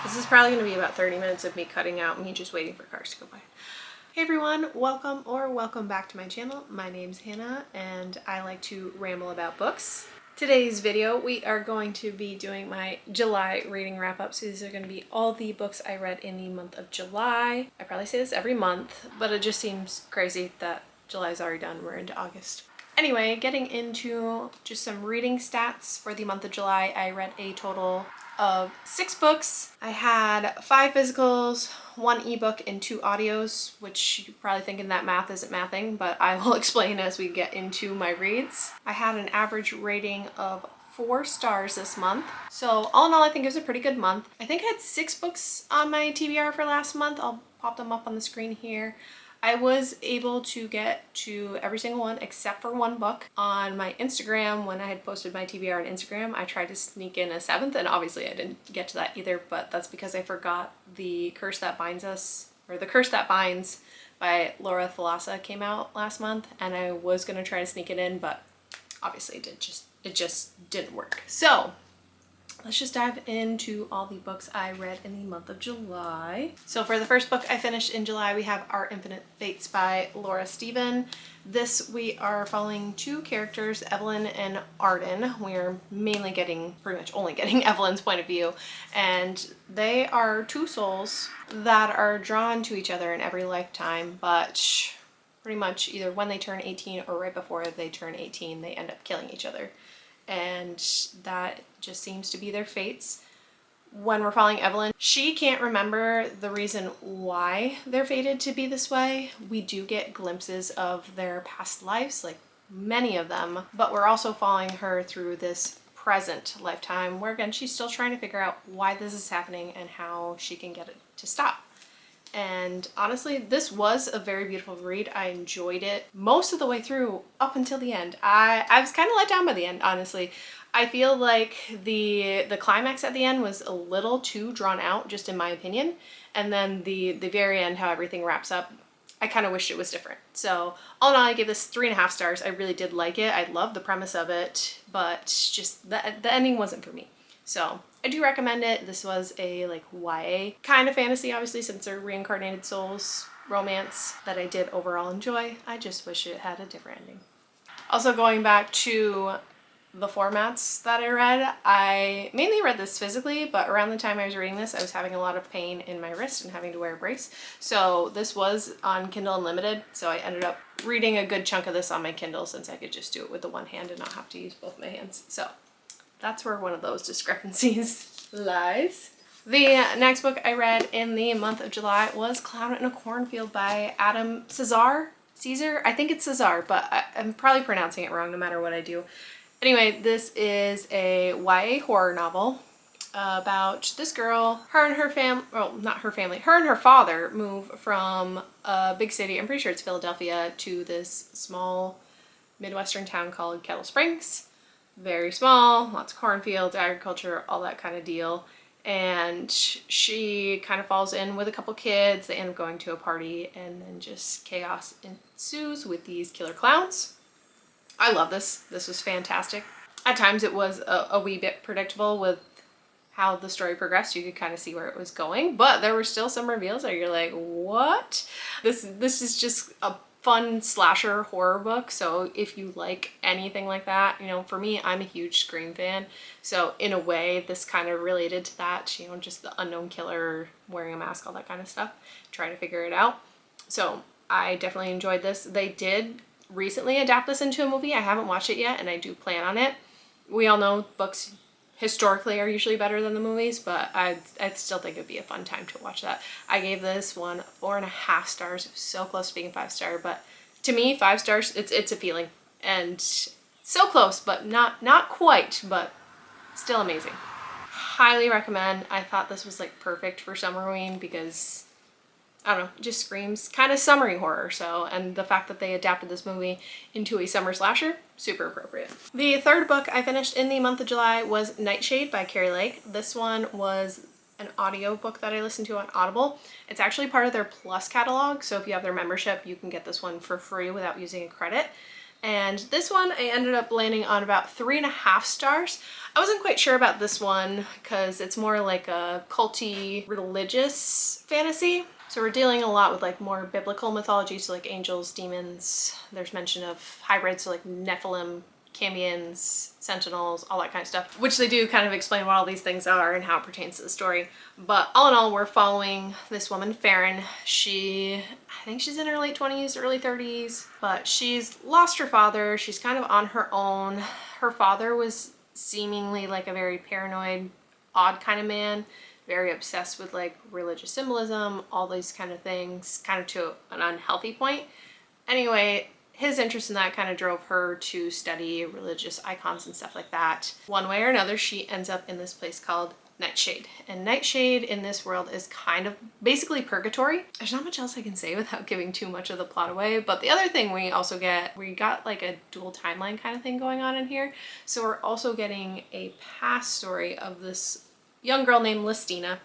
This is probably going to be about 30 minutes of me cutting out me just waiting for cars to go by. Hey everyone, welcome back to my channel. My name's Hannah and I like to ramble about books. Today's video we are going to be doing my July reading wrap-up. So these are going to be all the books I read in the month of July. I probably say this every month, but it just seems crazy that July's already done. We're into August. Anyway, getting into just some reading stats for the month of July, I read a total of 6 books. I had 5 physicals, 1 ebook, and 2 audios, which you're probably thinking that math isn't mathing, but I will explain as we get into my reads. I had an average rating of 4 stars this month. So all in all, I think it was a pretty good month. I think I had 6 books on my TBR for last month. I'll pop them up on the screen here. I was able to get to every single one except for 1 book. On my Instagram, when I had posted my TBR on Instagram, I tried to sneak in a 7th, and obviously I didn't get to that either, but that's because I forgot The Curse That Binds Us, or The Curse That Binds by Laura Thalassa came out last month, and I was gonna try to sneak it in, but obviously it just didn't work. So let's just dive into all the books I read in the month of July. So for the first book I finished in July, we have Our Infinite Fates by Laura Steven. This we are following 2 characters, Evelyn and Arden. We are mainly pretty much only getting Evelyn's point of view. And they are 2 souls that are drawn to each other in every lifetime, but pretty much either when they turn 18 or right before they turn 18, they end up killing each other. And that just seems to be their fates. When we're following Evelyn, she can't remember the reason why they're fated to be this way. We do get glimpses of their past lives, like many of them, but we're also following her through this present lifetime where, again, she's still trying to figure out why this is happening and how she can get it to stop. And honestly, this was a very beautiful read. I enjoyed it most of the way through up until the end. I was kind of let down by the end, honestly. I feel like the climax at the end was a little too drawn out, just in my opinion. And then the very end, how everything wraps up, I kind of wished it was different. So all in all, I gave this 3.5 stars. I really did like it. I love the premise of it, but just the ending wasn't for me. So I do recommend it. This was a like YA kind of fantasy, obviously, since they're reincarnated souls romance that I did overall enjoy. I just wish it had a different ending. Also, going back to the formats that I read, I mainly read this physically, but around the time I was reading this, I was having a lot of pain in my wrist and having to wear a brace. So this was on Kindle Unlimited, so I ended up reading a good chunk of this on my Kindle since I could just do it with the one hand and not have to use both my hands. So that's where one of those discrepancies lies. The next book I read in the month of July was Clown in a Cornfield by Adam Caesar. I think it's Cesar, but I'm probably pronouncing it wrong no matter what I do. Anyway, this is a YA horror novel about this girl. Her and her family, well, not her family, her and her father move from a big city, I'm pretty sure it's Philadelphia, to this small Midwestern town called Kettle Springs. Very small, lots of cornfields, agriculture, all that kind of deal. And she kind of falls in with a couple kids. They end up going to a party, and then just chaos ensues with these killer clowns. I love this. This was fantastic. At times it was a wee bit predictable with how the story progressed. You could kind of see where it was going, but there were still some reveals that you're like, what? This is just a fun slasher horror book. So if you like anything like that, you know, for me, I'm a huge Scream fan. So in a way, this kind of related to that, you know, just the unknown killer wearing a mask, all that kind of stuff, trying to figure it out. So I definitely enjoyed this. They did recently adapt this into a movie. I haven't watched it yet, and I do plan on it. We all know books historically are usually better than the movies, but I'd still think it'd be a fun time to watch that. I gave this one 4.5 stars. It was so close to being 5-star, but to me, 5 stars, it's a feeling. And so close, but not quite, but still amazing. Highly recommend. I thought this was like perfect for Summerween because I don't know, it just screams kind of summery horror. So, and the fact that they adapted this movie into a summer slasher, super appropriate. The third book I finished in the month of July was Nightshade by Carrie Lake. This one was an audio book that I listened to on Audible. It's actually part of their Plus catalog, so if you have their membership, you can get this one for free without using a credit. And this one I ended up landing on about 3.5 stars. I wasn't quite sure about this one because it's more like a culty religious fantasy. So we're dealing a lot with like more biblical mythology, so like angels, demons. There's mention of hybrids, so like Nephilim, Cambions, Sentinels, all that kind of stuff, which they do kind of explain what all these things are and how it pertains to the story. But all in all, we're following this woman, Farron. I think she's in her late 20s, early 30s, but she's lost her father. She's kind of on her own. Her father was seemingly like a very paranoid, odd kind of man, very obsessed with like religious symbolism, all these kind of things, kind of to an unhealthy point. Anyway, his interest in that kind of drove her to study religious icons and stuff like that. One way or another, she ends up in this place called Nightshade. And Nightshade in this world is kind of basically purgatory. There's not much else I can say without giving too much of the plot away. But the other thing we got like a dual timeline kind of thing going on in here. So we're also getting a past story of this young girl named Listina.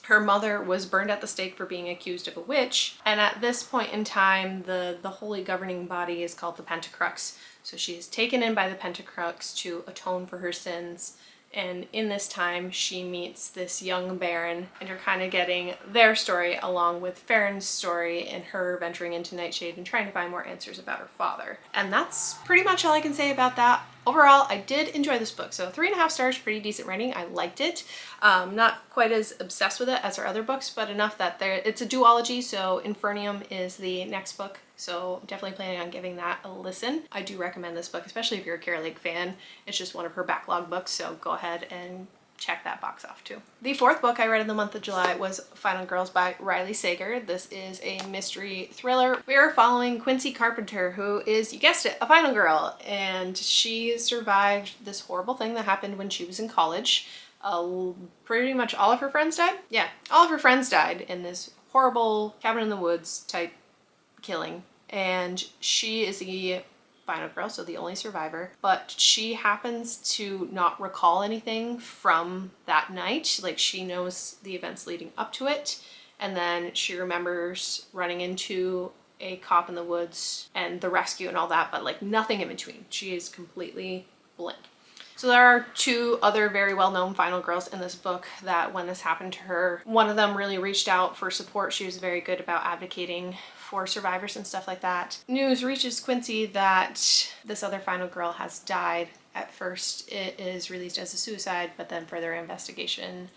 Her mother was burned at the stake for being accused of a witch, and at this point in time, the holy governing body is called the Pentacrux. So she is taken in by the Pentacrux to atone for her sins, and in this time she meets this young baron, and you're kind of getting their story along with Farron's story and her venturing into Nightshade and trying to find more answers about her father. And that's pretty much all I can say about that. Overall, I did enjoy this book. So 3.5 stars, pretty decent rating. I liked it. Not quite as obsessed with it as her other books, but enough that it's a duology. So Infernium is the next book. So I'm definitely planning on giving that a listen. I do recommend this book, especially if you're a Carrie Lake fan. It's just one of her backlog books. So go ahead and check that box off too. The fourth book I read in the month of July was Final Girls by Riley Sager. This is a mystery thriller. We are following Quincy Carpenter, who is, you guessed it, a final girl, and she survived this horrible thing that happened when she was in college. Pretty much all of her friends died? Yeah, all of her friends died in this horrible cabin in the woods type killing, and she is the final girl, so the only survivor, but she happens to not recall anything from that night. Like, she knows the events leading up to it, and then she remembers running into a cop in the woods and the rescue and all that, but like nothing in between. She is completely blank. So there are two other very well-known final girls in this book that when this happened to her, one of them really reached out for support. She was very good about advocating for survivors and stuff like that. News reaches Quincy that this other final girl has died. At first it is released as a suicide, but then further investigation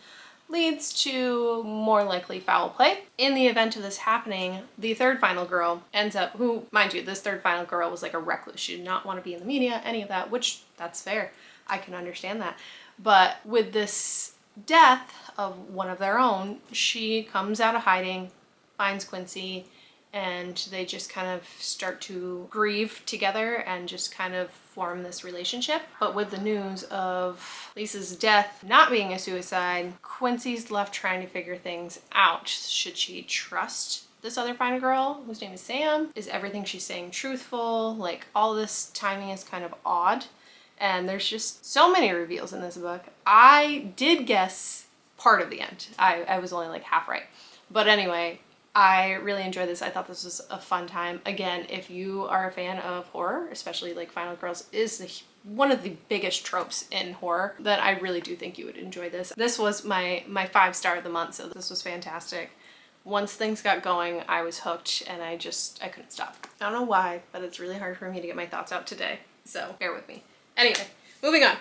leads to more likely foul play. In the event of this happening, the third final girl ends up, who, mind you, this third final girl was like a recluse. She did not want to be in the media, any of that, which that's fair. I can understand that. But with this death of one of their own, she comes out of hiding, finds Quincy, and they just kind of start to grieve together and just kind of form this relationship. But with the news of Lisa's death not being a suicide, Quincy's left trying to figure things out. Should she trust this other final girl whose name is Sam? Is everything she's saying truthful? Like, all this timing is kind of odd. And there's just so many reveals in this book. I did guess part of the end. I was only like half right. But anyway, I really enjoyed this. I thought this was a fun time. Again, if you are a fan of horror, especially like Final Girls is one of the biggest tropes in horror, then I really do think you would enjoy this. This was my 5-star of the month, so this was fantastic. Once things got going, I was hooked and I couldn't stop. I don't know why, but it's really hard for me to get my thoughts out today. So bear with me. Anyway, moving on.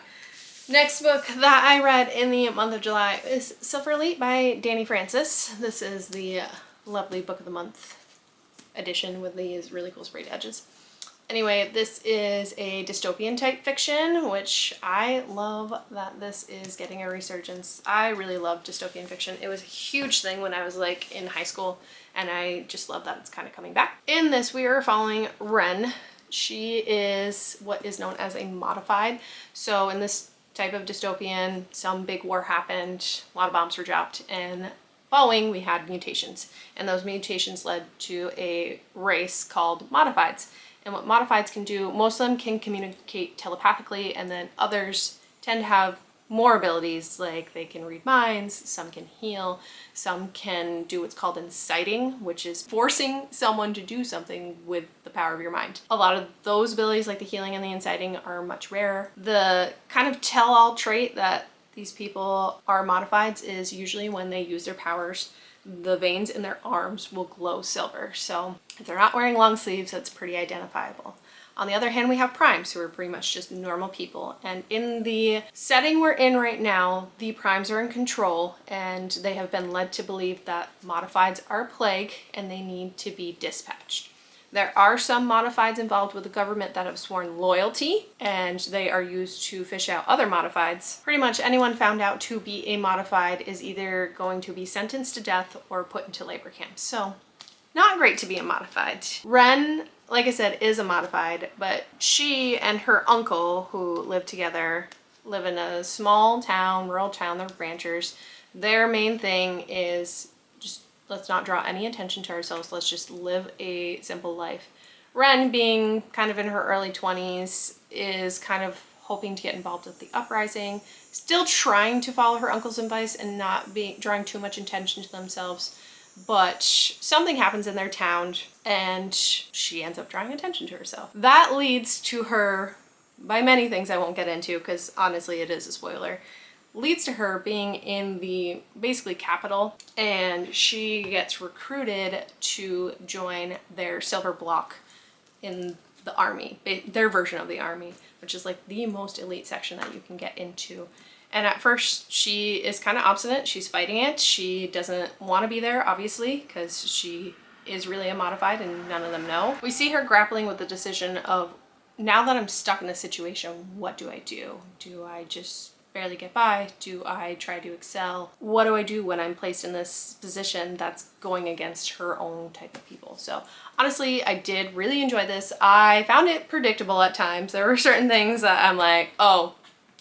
Next book that I read in the month of July is Silver Elite by Danny Francis. This is the lovely book of the month edition with these really cool sprayed edges. Anyway, this is a dystopian type fiction, which I love that this is getting a resurgence. I really love dystopian fiction. It was a huge thing when I was like in high school, and I just love that it's kind of coming back. In this, we are following Ren. She is what is known as a modified. So in this type of dystopian, some big war happened, a lot of bombs were dropped, and following we had mutations. And those mutations led to a race called modifieds. And what modifieds can do, most of them can communicate telepathically, and then others tend to have more abilities, like they can read minds, some can heal, some can do what's called inciting, which is forcing someone to do something with the power of your mind. A lot of those abilities, like the healing and the inciting, are much rarer. The kind of tell-all trait that these people are modifieds is usually when they use their powers, the veins in their arms will glow silver. So if they're not wearing long sleeves, that's pretty identifiable. On the other hand, we have primes, who are pretty much just normal people. And in the setting we're in right now, the primes are in control, and they have been led to believe that modifieds are a plague and they need to be dispatched. There are some modifieds involved with the government that have sworn loyalty, and they are used to fish out other modifieds. Pretty much anyone found out to be a modified is either going to be sentenced to death or put into labor camps. So not great to be a modified. Ren, like I said, is a modified, but she and her uncle, who live together, live in a small town, rural town. They're ranchers. Their main thing is just, let's not draw any attention to ourselves. Let's just live a simple life. Ren, being kind of in her early 20s, is kind of hoping to get involved with the uprising, still trying to follow her uncle's advice and not drawing too much attention to themselves. But something happens in their town and she ends up drawing attention to herself. That leads to her, by many things I won't get into because honestly it is a spoiler, leads to her being in the basically capital, and she gets recruited to join their silver block in the army, their version of the army, which is like the most elite section that you can get into. And at first she is kind of obstinate. She's fighting it. She doesn't want to be there, obviously, because she is really a modified and none of them know. We see her grappling with the decision of, now that I'm stuck in this situation, what do I do? Do I just barely get by? Do I try to excel? What do I do when I'm placed in this position that's going against her own type of people? So honestly, I did really enjoy this. I found it predictable at times. There were certain things that I'm like, oh,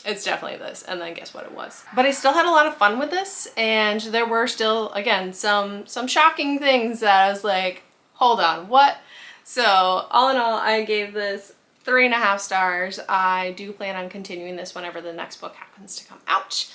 it's definitely this, and then guess what it was. But I still had a lot of fun with this, and there were still, again, some shocking things that I was like, hold on, what? So all in all, I gave this 3.5 stars. I do plan on continuing this whenever the next book happens to come out.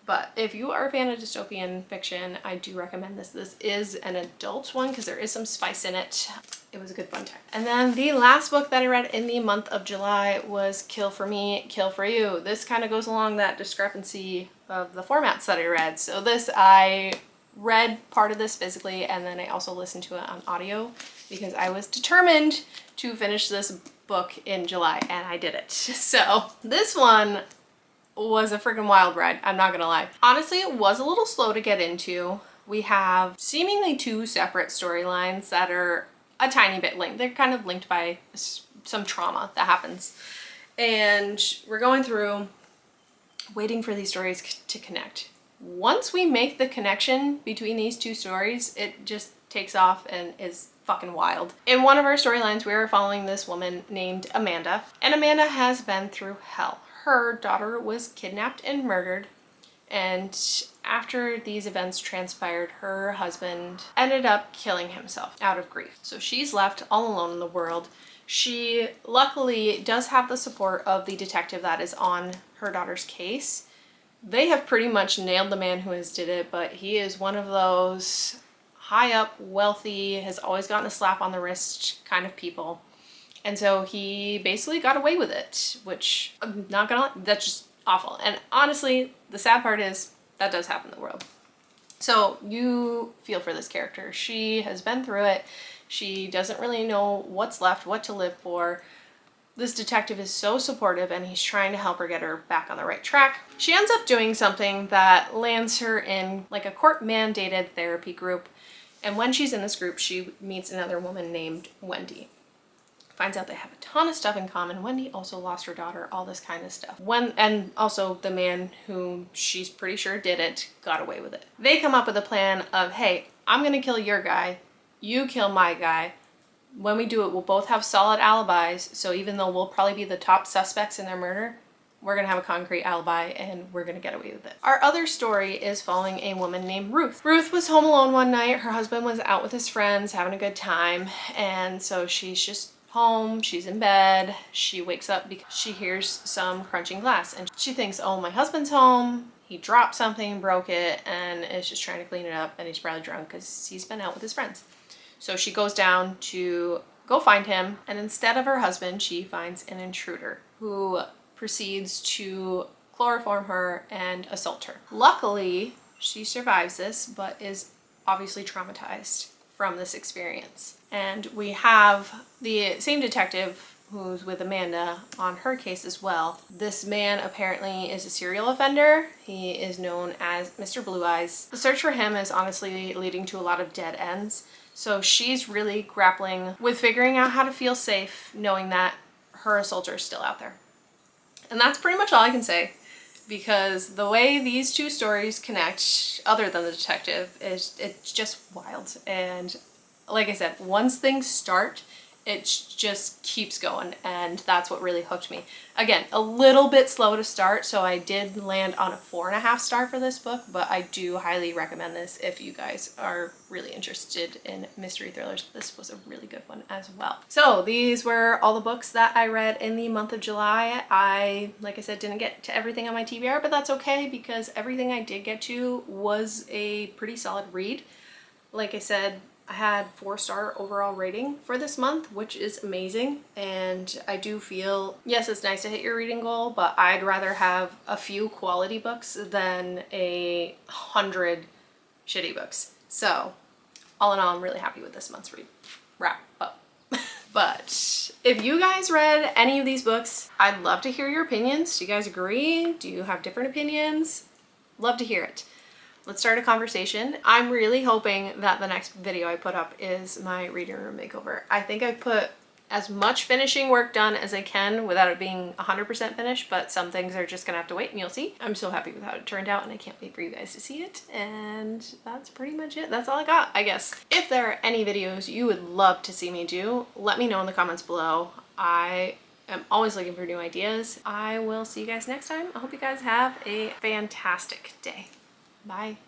But if you are a fan of dystopian fiction, I do recommend this. This is an adult one because there is some spice in it. It was a good fun time. And then the last book that I read in the month of July was Kill for Me, Kill for You. This kind of goes along that discrepancy of the formats that I read. So this, I read part of this physically, and then I also listened to it on audio because I was determined to finish this book in July, and I did it. So this one was a freaking wild ride, I'm not gonna lie. Honestly, it was a little slow to get into. We have seemingly 2 separate storylines that are a tiny bit linked. They're kind of linked by some trauma that happens. And we're going through, waiting for these stories to connect. Once we make the connection between these 2 stories, it just takes off and is fucking wild. In one of our storylines, we are following this woman named Amanda, and Amanda has been through hell. Her daughter was kidnapped and murdered, and after these events transpired, her husband ended up killing himself out of grief. So she's left all alone in the world. She luckily does have the support of the detective that is on her daughter's case. They have pretty much nailed the man who has did it, but he is one of those high up, wealthy, has always gotten a slap on the wrist kind of people. And so he basically got away with it, which I'm not gonna lie, that's just awful. And honestly, the sad part is that does happen in the world. So you feel for this character. She has been through it. She doesn't really know what's left, what to live for. This detective is so supportive, and he's trying to help her get her back on the right track. She ends up doing something that lands her in like a court-mandated therapy group. And when she's in this group, she meets another woman named Wendy. Finds out they have a ton of stuff in common. Wendy also lost her daughter, all this kind of stuff. And also the man who she's pretty sure did it got away with it. They come up with a plan of, hey, I'm gonna kill your guy, you kill my guy. When we do it, we'll both have solid alibis, so even though we'll probably be the top suspects in their murder, we're gonna have a concrete alibi and we're gonna get away with it. Our other story is following a woman named Ruth. Ruth was home alone one night. Her husband was out with his friends having a good time, and so she's just home, she's in bed, she wakes up because she hears some crunching glass and she thinks, oh, my husband's home, he dropped something, broke it, and is just trying to clean it up, and he's probably drunk because he's been out with his friends. So she goes down to go find him, and instead of her husband, she finds an intruder who proceeds to chloroform her and assault her. Luckily, she survives this, but is obviously traumatized from this experience. And we have the same detective who's with Amanda on her case as well. This man apparently is a serial offender. He is known as Mr. Blue Eyes. The search for him is honestly leading to a lot of dead ends. So she's really grappling with figuring out how to feel safe knowing that her assaulter is still out there. And that's pretty much all I can say, because the way these two stories connect, other than the detective, it's just wild. And like I said, once things start, it just keeps going, and that's what really hooked me. Again, a little bit slow to start, so I did land on a 4.5 star for this book, but I do highly recommend this if you guys are really interested in mystery thrillers. This was a really good one as well. So these were all the books that I read in the month of July. I, like I said, didn't get to everything on my TBR, but that's okay because everything I did get to was a pretty solid read. Like I said, I had 4-star overall rating for this month, which is amazing. And I do feel, yes, it's nice to hit your reading goal, but I'd rather have a few quality books than 100 shitty books. So all in all, I'm really happy with this month's wrap up. But if you guys read any of these books, I'd love to hear your opinions. Do you guys agree? Do you have different opinions? Love to hear it. Let's start a conversation. I'm really hoping that the next video I put up is my reading room makeover. I think I've put as much finishing work done as I can without it being 100% finished, but some things are just gonna have to wait and you'll see. I'm so happy with how it turned out and I can't wait for you guys to see it. And that's pretty much it. That's all I got, I guess. If there are any videos you would love to see me do, let me know in the comments below. I am always looking for new ideas. I will see you guys next time. I hope you guys have a fantastic day. Bye.